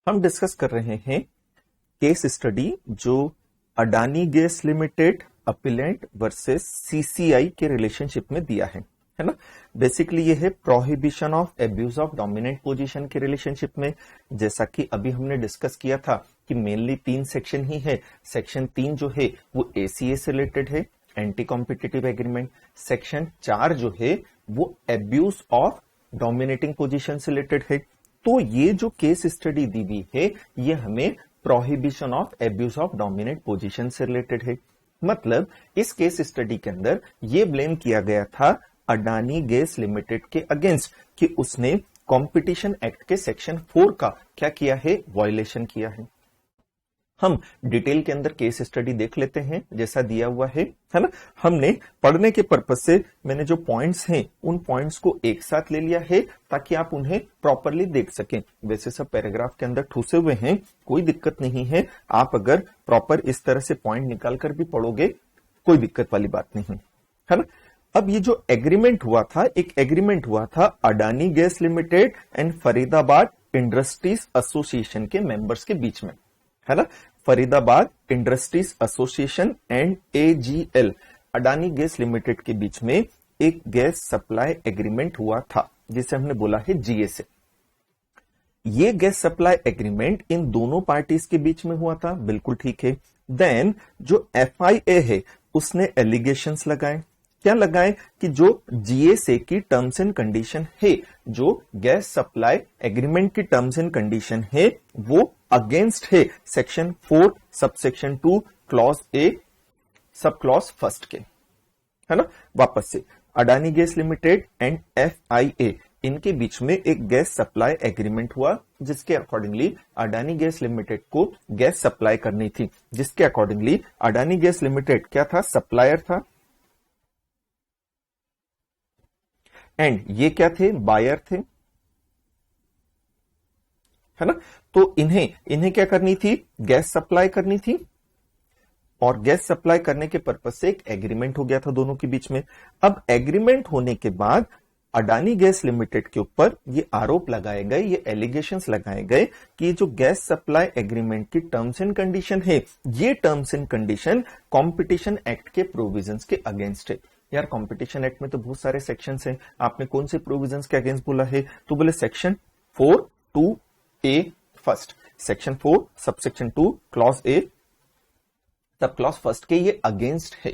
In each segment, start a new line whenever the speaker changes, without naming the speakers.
हम डिस्कस कर रहे हैं केस स्टडी जो Adani gas limited appellate versus CCI के रिलेशनशिप में दिया है ना। बेसिकली ये है prohibition of abuse of dominant position के रिलेशनशिप में। जैसा कि अभी हमने डिस्कस किया था कि मेनली 3 सेक्शन ही है। सेक्शन 3 जो है वो एसीए से रिलेटेड है, एंटी कॉम्पिटिटिव एग्रीमेंट। सेक्शन 4 जो है वो एब्यूज ऑफ डोमिनेटिंग पोजीशन से रिलेटेड है। तो ये जो केस स्टडी दी हुई है ये हमें prohibition of abuse of dominant position से रिलेटेड है। मतलब इस केस स्टडी के अंदर ये ब्लेम किया गया था अडानी गैस लिमिटेड के अगेंस्ट कि उसने कंपटीशन एक्ट के सेक्शन 4 का क्या किया है, वायलेशन किया है। हम डिटेल के अंदर केस स्टडी देख लेते हैं जैसा दिया हुआ है ना। हमने पढ़ने के पर्पज से मैंने जो पॉइंट्स हैं उन पॉइंट्स को एक साथ ले लिया है ताकि आप उन्हें प्रॉपरली देख सकें। वैसे सब पैराग्राफ के अंदर ठूसे हुए हैं, कोई दिक्कत नहीं है। आप अगर प्रॉपर इस तरह से पॉइंट निकाल कर भी पढ़ोगे कोई दिक्कत वाली बात नहीं है ना। अब ये जो एग्रीमेंट हुआ था, एक एग्रीमेंट हुआ था Adani gas limited and Faridabad industries association के मेंबर्स के बीच में, है ना। Faridabad industries association and AGL Adani gas limited के बीच में एक गैस सप्लाई एग्रीमेंट हुआ था जिसे हमने बोला है जीएसए। ये गैस सप्लाई एग्रीमेंट इन दोनों पार्टीज के बीच में हुआ था, बिल्कुल ठीक है। देन जो एफआईए है उसने एलिगेशंस लगाए। क्या लगाए कि जो जीएसए की टर्म्स एंड कंडीशन है, जो गैस सप्लाई एग्रीमेंट की टर्म्स एंड कंडीशन है वो अगेंस्ट है section 4 subsection 2 clause A sub clause first के, है ना। वापस से Adani gas limited and FIA इनके बीच में एक गैस सप्लाई एग्रीमेंट हुआ जिसके अकॉर्डिंगली अडानी गैस लिमिटेड को गैस सप्लाई करनी थी। जिसके अकॉर्डिंगली अडानी गैस लिमिटेड क्या था, सप्लायर था, एंड ये क्या थे, बायर थे, है ना। तो इन्हें क्या करनी थी, गैस सप्लाई करनी थी। और गैस सप्लाई करने के पर्पज से एक एग्रीमेंट हो गया था दोनों के बीच में। अब एग्रीमेंट होने के बाद अडानी गैस लिमिटेड के ऊपर ये आरोप लगाए गए, ये एलिगेशंस लगाए गए कि जो गैस सप्लाई एग्रीमेंट की टर्म्स एंड कंडीशन है ये terms and condition competition act के प्रोविजंस के अगेंस्ट है। यार कंपटीशन एक्ट में तो बहुत सारे सेक्शंस हैं, आपने कौन से प्रोविजंस के अगेंस्ट बोला है, तो बोले section 4(2)(a) first, section 4 subsection 2 clause A sub clause first के ये अगेंस्ट है।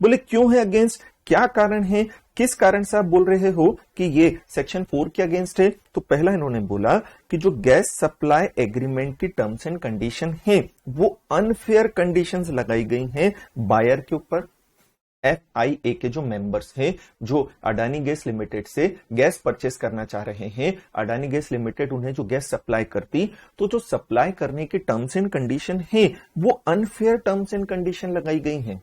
बोले क्यों है अगेंस्ट, क्या कारण है, किस कारण से आप बोल रहे हो कि ये सेक्शन 4 के अगेंस्ट है। तो पहला इन्होंने बोला कि जो गैस सप्लाई एग्रीमेंट की टर्म्स एंड कंडीशन है वो अनफेयर कंडीशंस लगाई गई हैं बायर के ऊपर। एफआईए के जो मेंबर्स हैं जो अडानी गैस लिमिटेड से गैस परचेस करना चाह रहे हैं, अडानी गैस लिमिटेड उन्हें जो गैस सप्लाई करती, तो जो सप्लाई करने की टर्म्स एंड कंडीशन है वो अनफेयर टर्म्स एंड कंडीशन लगाई गई हैं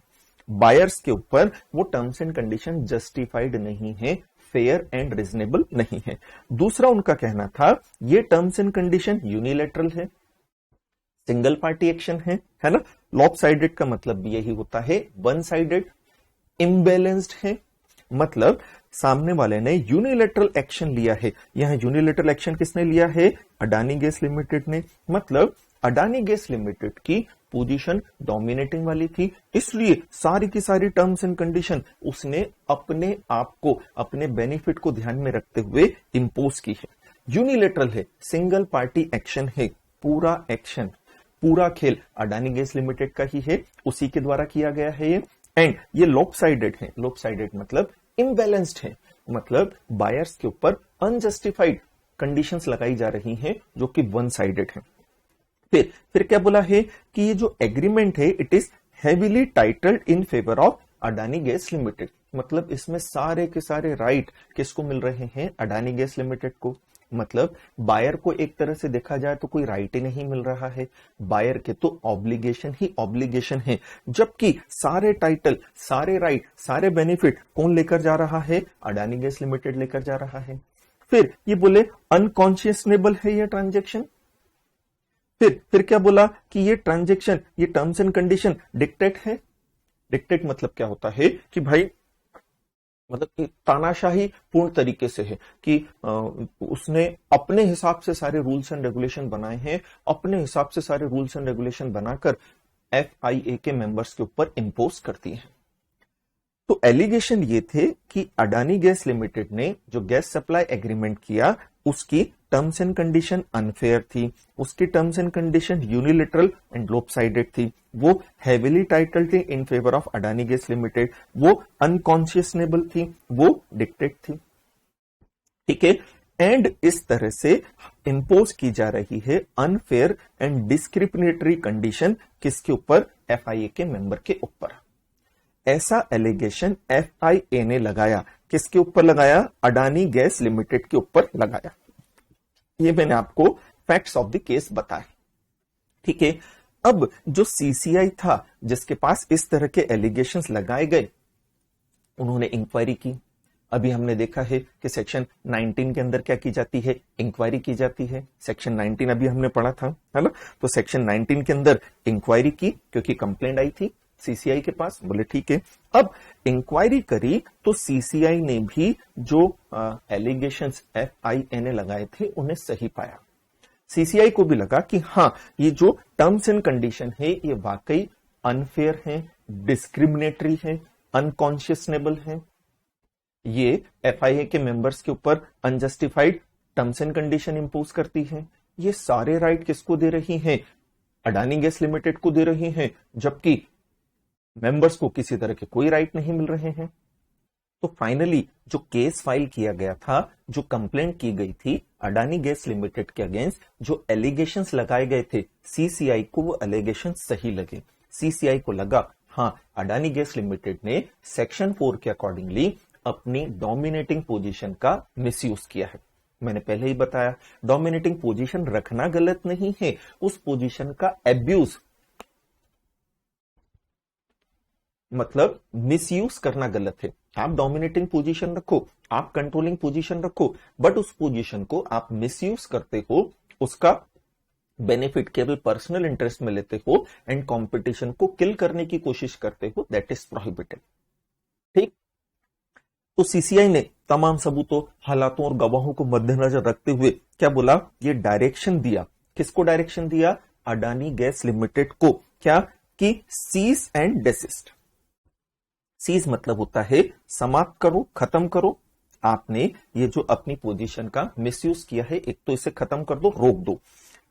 बायर्स के ऊपर। वो टर्म्स एंड कंडीशन जस्टिफाइड नहीं है, फेयर एंड रीजनेबल नहीं है। दूसरा उनका कहना था ये टर्म्स एंड कंडीशन यूनिलैटरल है, सिंगल पार्टी एक्शन है ना। लॉपसाइडेड का मतलब भी यही होता है, वन साइडेड, इम्बैलेंस्ड है। मतलब सामने वाले ने यूनिलैटरल एक्शन लिया है। यहां यूनिलैटरल एक्शन किसने लिया है, अडानी गैस लिमिटेड ने। मतलब अडानी गैस लिमिटेड की पोजीशन डोमिनेटिंग वाली थी, इसलिए सारी की सारी टर्म्स एंड कंडीशन उसने अपने आप को, अपने बेनिफिट को ध्यान में रखते हुए इंपोज की है। यूनिलैटरल है, सिंगल पार्टी एक्शन है, पूरा एक्शन, पूरा खेल अडानी गैस लिमिटेड का ही है, उसी के द्वारा किया गया है ये। एंड ये लॉपसाइडेड है, लॉपसाइडेड मतलब इम्बैलेंस्ड है, मतलब बायर्स के ऊपर अनजस्टिफाइड कंडीशंस लगाई जा रही हैं जो कि वन साइडेड है। फिर क्या बोला है कि ये जो एग्रीमेंट है it is heavily titled in favour of Adani gas limited. मतलब इसमें सारे के सारे राइट किसको मिल रहे हैं, अडानी गैस लिमिटेड को। मतलब बायर को एक तरह से देखा जाए तो कोई राइट ही नहीं मिल रहा है, बायर के तो ऑब्लिगेशन ही ऑब्लिगेशन है, जबकि सारे टाइटल, सारे राइट, सारे बेनिफिट कौन लेकर जा रहा है, अडानी गैस लिमिटेड लेकर जा रहा है। फिर ये बोले अनकॉन्शियसनेबल है ये ट्रांजेक्शन। फिर क्या बोला कि ये ट्रांजेक्शन, ये टर्म्स एंड कंडीशन डिक्टेट है। डिक्टेट मतलब क्या होता है कि भाई मतलब कि तानाशाही पूर्ण तरीके से है कि उसने अपने हिसाब से सारे रूल्स एंड रेगुलेशन बनाए हैं, अपने हिसाब से सारे रूल्स एंड रेगुलेशन बनाकर FIA के मेंबर्स के ऊपर इंपोज करती है। तो एलिगेशन ये थे कि अडानी गैस लिमिटेड ने जो गैस सप्लाई एग्रीमेंट किया उसकी टर्म्स एंड कंडीशन अनफेयर थी, उसकी terms and condition unilateral and lopsided थी, वो हेविली टाइटल थी in favour of Adani gas limited, वो अनकॉन्शियसनेबल थी, वो डिक्टेट थी। ठीक है, एंड इस तरह से इंपोज की जा रही है अनफेयर एंड डिस्क्रिमिनेटरी कंडीशन किसके ऊपर? FIA के मेंबर के ऊपर। ऐसा एलिगेशन FIA ने लगाया, किसके ऊपर लगाया? अडानी गैस लिमिटेड के ऊपर लगाया। ये मैंने आपको फैक्ट्स ऑफ द केस बताए। ठीक है, अब जो CCI था जिसके पास इस तरह के एलिगेशंस लगाए गए, उन्होंने इंक्वायरी की। अभी हमने देखा है कि सेक्शन 19 के अंदर क्या की जाती है? इंक्वायरी की जाती है। सेक्शन 19 अभी हमने पढ़ा था, है ना? तो सेक्शन 19 के अंदर इंक्वायरी की क्योंकि कंप्लेंट आई थी CCI के पास। बोले ठीक है, अब इंक्वायरी करी तो CCI ने भी जो एलिगेशंस FIA ने लगाए थे उन्हें सही पाया। CCI को भी लगा कि हाँ, ये जो टर्म्स एंड कंडीशन है ये वाकई अनफेयर है, डिस्क्रिमिनेटरी है, अनकॉन्शियसनेबल है, ये FIA के मेंबर्स के ऊपर unjustified terms and condition impose करती है। ये सारे राइट किसको दे रही हैं? अडानी गैस लिमिटेड को दे रही हैं, जबकि मेंबर्स को किसी तरह के कोई राइट नहीं मिल रहे हैं। तो फाइनली जो केस फाइल किया गया था, जो कंप्लेंट की गई थी अडानी गैस लिमिटेड के अगेंस्ट, जो एलिगेशंस लगाए गए थे, CCI को वो एलिगेशन सही लगे। CCI को लगा हाँ, अडानी गैस लिमिटेड ने सेक्शन 4 के अकॉर्डिंगली अपनी डोमिनेटिंग पोजीशन का मिसयूज किया है। मैंने पहले ही बताया, डोमिनेटिंग पोजीशन रखना गलत नहीं है, उस पोजीशन का एब्यूज मतलब मिसयूज करना गलत है। आप डोमिनेटिंग पोजीशन रखो, आप कंट्रोलिंग पोजीशन रखो, बट उस पोजीशन को आप मिसयूज करते हो, उसका बेनिफिट केवल पर्सनल इंटरेस्ट में लेते हो एंड कंपटीशन को किल करने की कोशिश करते हो, दैट इज प्रोहिबिटेड। ठीक, तो CCI ने तमाम सबूतों, हालातों और गवाहों को मद्देनजर रखते हुए क्या बोला? ये डायरेक्शन दिया। किसको डायरेक्शन दिया? अडानी गैस लिमिटेड को। क्या? कि सीज एंड डेसिस्ट। सीज मतलब होता है समाप्त करो, खत्म करो। आपने ये जो अपनी पोजीशन का मिसयूज किया है, एक तो इसे खत्म कर दो, रोक दो।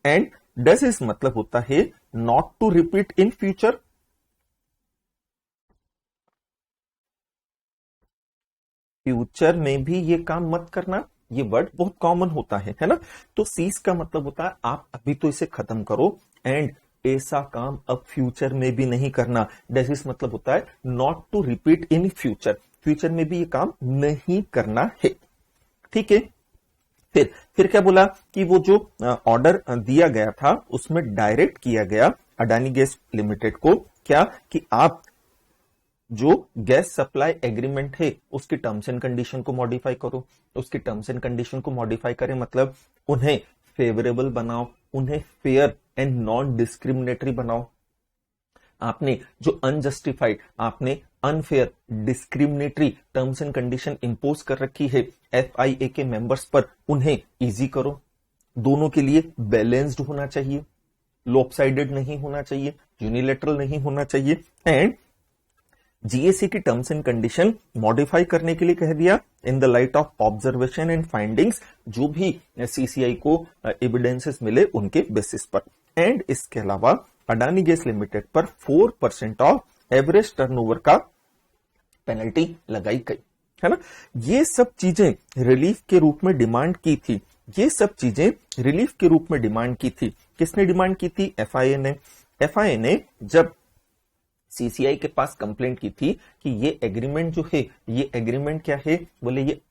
एंड डेसिस्ट मतलब होता है not to repeat in future. Future में भी ये काम मत करना, ये वर्ड बहुत कॉमन होता है ना? तो सीज का मतलब होता है आप अभी तो इसे खत्म करो एंड ऐसा काम अब फ्यूचर में भी नहीं करना। डेसिस मतलब होता है not to repeat in future, future में भी ये काम नहीं करना है। ठीक है, फिर क्या बोला कि वो जो ऑर्डर दिया गया था उसमें डायरेक्ट किया गया अडानी गैस लिमिटेड को, क्या? कि आप जो गैस सप्लाई एग्रीमेंट है उसकी टर्म्स एंड कंडीशन को मॉडिफाई करो। उसकी टर्म्स एंड कंडीशन को मॉडिफाई करें मतलब उन्हें फेवरेबल बनाओ, उन्हें फेयर एंड नॉन डिस्क्रिमिनेटरी बनाओ। आपने जो अनजस्टिफाइड, आपने unfair, discriminatory terms and condition impose कर रखी है FIA के मेंबर्स पर, उन्हें इजी करो। दोनों के लिए बैलेंस्ड होना चाहिए, लॉपसाइडेड नहीं होना चाहिए, यूनिलेटरल नहीं होना चाहिए। एंड GAC की टर्म्स एंड कंडीशन मॉडिफाई करने के लिए कह दिया in the light of observation and findings, जो भी CCI को एविडेंसेस मिले उनके बेसिस पर। एंड इसके अलावा अडानी गैस लिमिटेड पर 4% ऑफ एवरेज टर्नओवर का पेनल्टी लगाई गई, है ना? ये सब चीजें रिलीफ के रूप में डिमांड की थी। ये सब चीजें रिलीफ के रूप में डिमांड की थी। किसने डिमांड की थी? FIA ने। FIA ने जब CCI के पास कंप्लेंट की थी कि ये एग्रीमेंट जो है, ये एग्रीमेंट क्या है? बोले ये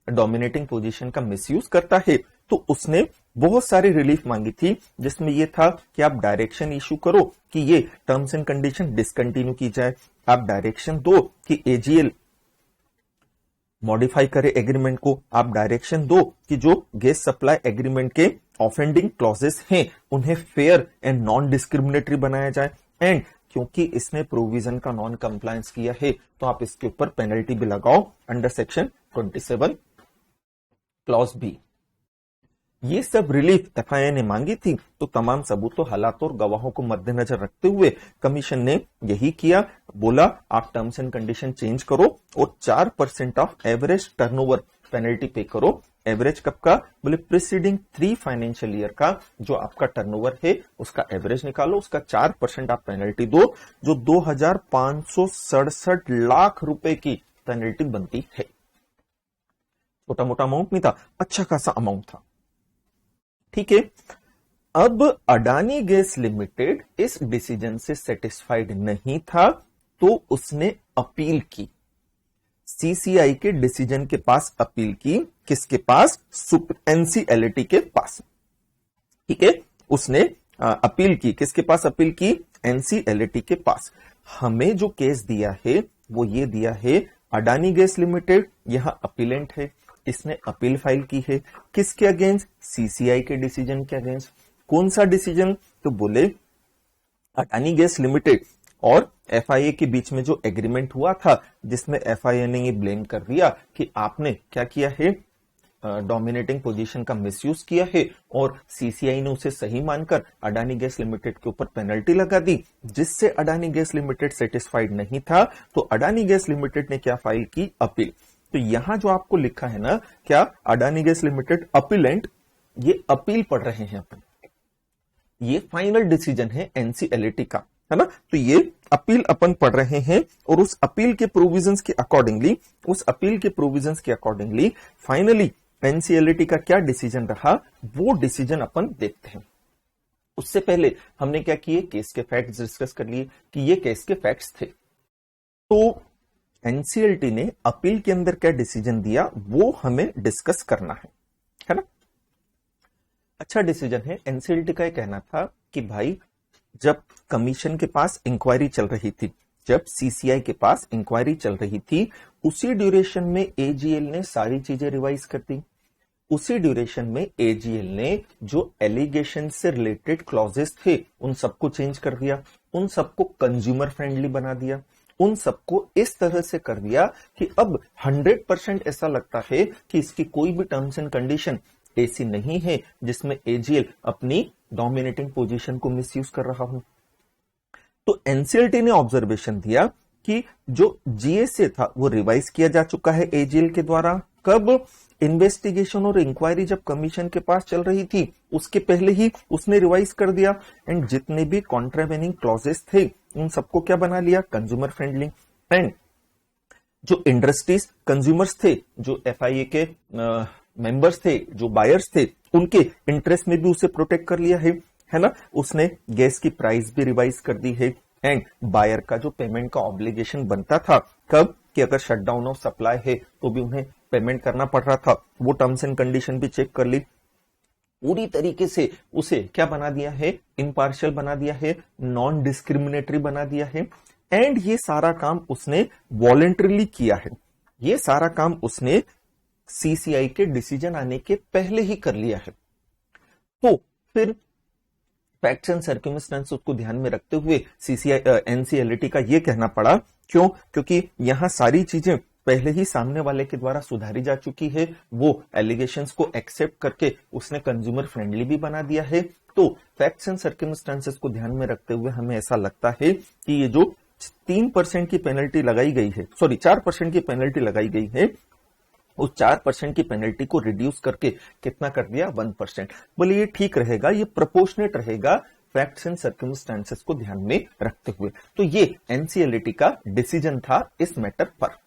डोमिनेटिंग पोजीशन का मिसयूज करता है, तो उसने बहुत सारी रिलीफ मांगी थी, जिसमें ये था कि आप डायरेक्शन इशू करो कि ये टर्म्स एंड कंडीशन डिसकंटिन्यू की जाए। आप डायरेक्शन दो कि AGL मॉडिफाई करे एग्रीमेंट को। आप डायरेक्शन दो कि जो गैस सप्लाई एग्रीमेंट के ऑफेंडिंग क्लॉजेस हैं उन्हें फेयर एंड नॉन डिस्क्रिमिनेटरी बनाया जाए। एंड क्योंकि इसने प्रोविजन का नॉन कंप्लायंस किया है तो आप इसके ऊपर पेनल्टी भी लगाओ अंडर सेक्शन 27 क्लॉज बी। ये सब रिलीफ एफआईए ने मांगी थी, तो तमाम सबूतों, हालातों और गवाहों को मद्देनजर रखते हुए कमीशन ने यही किया, बोला आप टर्म्स एंड कंडीशन चेंज करो और 4% ऑफ एवरेज टर्नओवर पेनल्टी पे करो। एवरेज कब का? बोले प्रीसीडिंग 3 फाइनेंशियल ईयर का जो आपका टर्नओवर है उसका एवरेज निकालो, उसका 4% आप पेनल्टी दो, जो 2567 लाख रुपए की पेनल्टी बनती है। छोटा मोटा अमाउंट नहीं था, अच्छा खासा अमाउंट था। ठीक है, अब अडानी गैस लिमिटेड इस डिसीजन से सेटिस्फाइड नहीं था तो उसने अपील की, सीसीआई के डिसीजन के पास अपील की। किसके पास? एनसीएलटी के पास। ठीक है, उसने अपील की, किसके पास अपील की? एनसीएलटी के पास। हमें जो केस दिया है वो ये दिया है, अडानी गैस लिमिटेड यहां अपीलेंट है, इसने अपील फाइल की है किसके अगेंस्ट? सीसीआई के डिसीजन के अगेंस्ट। कौन सा डिसीजन? तो बोले अडानी गैस लिमिटेड और एफआईए के बीच में जो एग्रीमेंट हुआ था जिसमें एफआईए ने ये ब्लेम कर दिया कि आपने क्या किया है, डोमिनेटिंग पोजीशन का मिसयूज किया है, और सीसीआई ने उसे सही मानकर अडानी गैस लिमिटेड के ऊपर पेनल्टी लगा दी, जिससे अडानी गैस लिमिटेड सेटिस्फाइड नहीं था। तो अडानी गैस लिमिटेड ने क्या फाइल की? अपील। तो यहां जो आपको लिखा है ना, क्या अडानी गैस लिमिटेड अपीलेंट, ये अपील पढ़ रहे हैं अपन, ये फाइनल डिसीजन है एनसीएलटी का, है ना। तो ये अपील अपन पढ़ रहे हैं और उस अपील के प्रोविजंस के अकॉर्डिंगली फाइनली एनसीएलटी का क्या डिसीजन रहा वो डिसीजन अपन देखते हैं। उससे पहले हमने क्या किए, केस के फैक्ट्स डिस्कस कर लिए कि ये केस के फैक्ट्स थे। तो एनसीएलटी ने अपील के अंदर क्या डिसीजन दिया वो हमें डिस्कस करना है ना। अच्छा डिसीजन है। एनसीएलटी का यह कहना था कि भाई जब कमीशन के पास इंक्वायरी चल रही थी, जब सीसीआई के पास इंक्वायरी चल रही थी, उसी ड्यूरेशन में एजीएल ने सारी चीजें रिवाइज कर दी। उसी ड्यूरेशन में एजीएल ने जो एलिगेशन से रिलेटेड क्लॉजेस थे उन सबको चेंज कर दिया, उन सबको कंज्यूमर फ्रेंडली बना दिया, उन सबको इस तरह से कर दिया कि अब 100% ऐसा लगता है कि इसकी कोई भी टर्म्स एंड कंडीशन ऐसी नहीं है जिसमें एजीएल अपनी डोमिनेटिंग पोजीशन को मिसयूज कर रहा हो। तो एनसीएलटी ने ऑब्जर्वेशन दिया कि जो जीएसए था वो रिवाइज किया जा चुका है एजीएल के द्वारा। कब? इन्वेस्टिगेशन और इंक्वायरी जब कमीशन के पास चल रही थी उसके पहले ही उसने रिवाइज कर दिया, एंड जितने भी कॉन्ट्रावेनिंग क्लॉजेस थे उन सबको क्या बना लिया? Consumer friendly. एंड जो इंडस्ट्रीज कंज्यूमर्स थे, जो एफआईए के मेंबर्स थे, जो बायर्स थे, उनके इंटरेस्ट में भी उसे प्रोटेक्ट कर लिया है ना। उसने गैस की प्राइस भी रिवाइज कर दी है, एंड बायर का जो पेमेंट का ऑब्लिगेशन बनता था, कब? कि अगर शटडाउन ऑफ सप्लाई है तो भी उन्हें पेमेंट करना पड़ रहा था, वो टर्म्स एंड कंडीशन भी चेक कर ली। पूरी तरीके से उसे क्या बना दिया है? इम्पार्शियल बना दिया है, नॉन डिस्क्रिमिनेटरी बना दिया है। एंड ये सारा काम उसने वॉलेंटरीली किया है, ये सारा काम उसने सीसीआई के डिसीजन आने के पहले ही कर लिया है। तो फिर फैक्ट्स एंड सर्कमस्टेंसेस को ध्यान में रखते हुए एनसीएलटी का यह कहना पड़ा, क्यों? क्योंकि यहां सारी चीजें पहले ही सामने वाले के द्वारा सुधारी जा चुकी है, वो एलिगेशंस को एक्सेप्ट करके उसने कंज्यूमर फ्रेंडली भी बना दिया है। तो फैक्ट्स एंड सर्कमस्टेंसेस को ध्यान में रखते हुए हमें ऐसा लगता है कि ये जो 3% की पेनल्टी लगाई गई है, 4% की पेनल्टी लगाई गई है, उस 4% की पेनल्टी को रिड्यूस करके कितना कर दिया? 1%। बोले ये ठीक रहेगा, ये प्रोपोर्शनेट रहेगा फैक्ट्स एंड सर्कमस्टेंसेस को ध्यान में रखते हुए। तो ये एनसीएलटी का डिसीजन था इस मैटर पर।